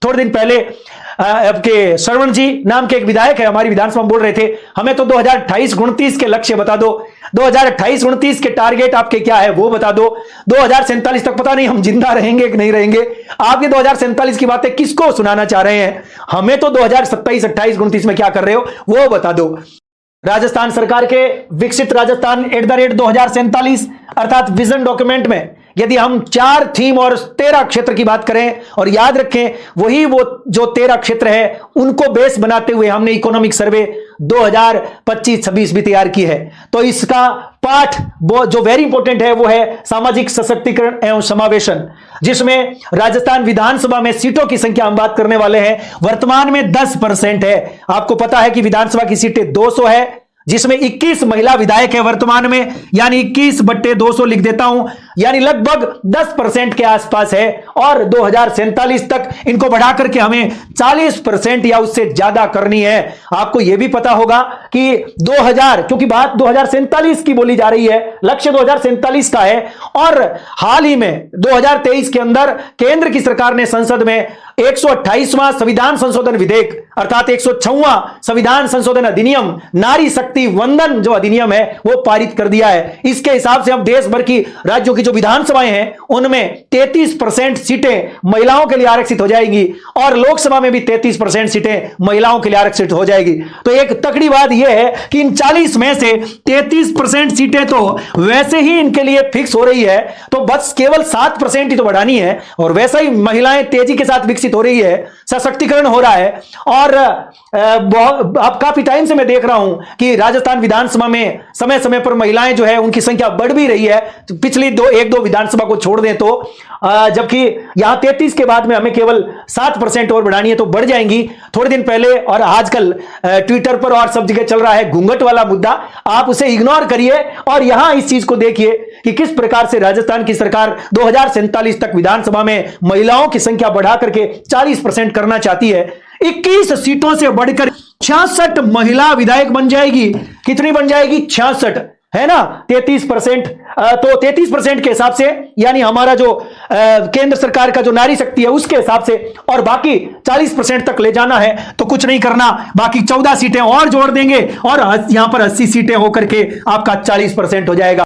थोड़े दिन पहले आपके श्रवण जी नाम के एक विधायक है, हमारी विधानसभा में बोल रहे थे, हमें तो 2028-29 के लक्ष्य बता दो, 2028-29 के टारगेट आपके क्या है वो बता दो, 2047 तक पता नहीं हम जिंदा रहेंगे कि नहीं रहेंगे। आप ये 2047 की बातें किसको सुनाना चाह रहे हैं? हमें तो 2027, 28, 29 में क्या कर रहे हो वो बता दो। राजस्थान सरकार के विकसित राजस्थान @2047 अर्थात विजन डॉक्यूमेंट में यदि हम 4 थीम और 13 क्षेत्र की बात करें, और याद रखें वही वो जो 13 क्षेत्र है उनको बेस बनाते हुए हमने इकोनॉमिक सर्वे 2025-26 भी तैयार की है। तो इसका पाठ जो वेरी इंपॉर्टेंट है वो है सामाजिक सशक्तिकरण एवं समावेशन, जिसमें राजस्थान विधानसभा में सीटों की संख्या हम बात करने वाले हैं, वर्तमान में 10% है। आपको पता है कि विधानसभा की सीटें 200 है, जिसमें 21 महिला विधायक है वर्तमान में, यानी 21/200 लिख देता हूं, यानी लगभग 10% के आसपास है। और 2047 तक इनको बढ़ा करके हमें 40% या उससे ज्यादा करनी है। आपको यह भी पता होगा कि 2000, क्योंकि बात 2047 की बोली जा रही है, लक्ष्य 2047 का है, और हाल ही में 2023 के अंदर केंद्र की सरकार ने संसद में 128वां संविधान संशोधन विधेयक अर्थात 106वां संविधान संशोधन अधिनियम, नारी शक्ति वंदन जो अधिनियम है वो पारित कर दिया है। इसके हिसाब से अब देश भर की राज्यों की जो विधानसभाएं हैं उनमें 33% सीटें महिलाओं के लिए आरक्षित हो जाएगी, और लोकसभा में भी 33% सीटें महिलाओं के लिए आरक्षित हो जाएगी। तो एक तकड़ी बात यह है कि इन 40 में से 33% सीटें तो वैसे ही इनके लिए फिक्स हो रही है, तो बस केवल 7% ही तो बढ़ानी है, और वैसा ही महिलाएं तेजी के साथ विकसित हो रही है, सशक्तिकरण हो रहा है। और अब काफी टाइम से मैं देख रहा हूं कि राजस्थान विधानसभा में समय समय पर महिलाएं जो है उनकी संख्या बढ़ भी रही है, पिछली 1-2 विधानसभा को छोड़ दें तो, जबकि यहां 33 के बाद में हमें केवल 7% और बढ़ानी है, तो बढ़ जाएंगी। थोड़े दिन पहले और आजकल ट्विटर पर और सब जगह चल रहा है घूंघट वाला मुद्दा, आप उसे इग्नोर करिए और यहां इस चीज को देखिए कि किस प्रकार से राजस्थान की सरकार 2047 तक विधानसभा में महिलाओं की संख्या बढ़ा करके 40% करना चाहती है। 21 सीटों से बढ़कर 66 महिला विधायक बन जाएगी। कितनी बन जाएगी? 66, है ना? 33%, तो 33% के हिसाब से, यानी हमारा जो केंद्र सरकार का जो नारी शक्ति है उसके हिसाब से, और बाकी 40% तक ले जाना है तो कुछ नहीं करना, बाकी 14 सीटें और जोड़ देंगे और यहां पर 80 सीटें होकर के आपका 40% हो जाएगा।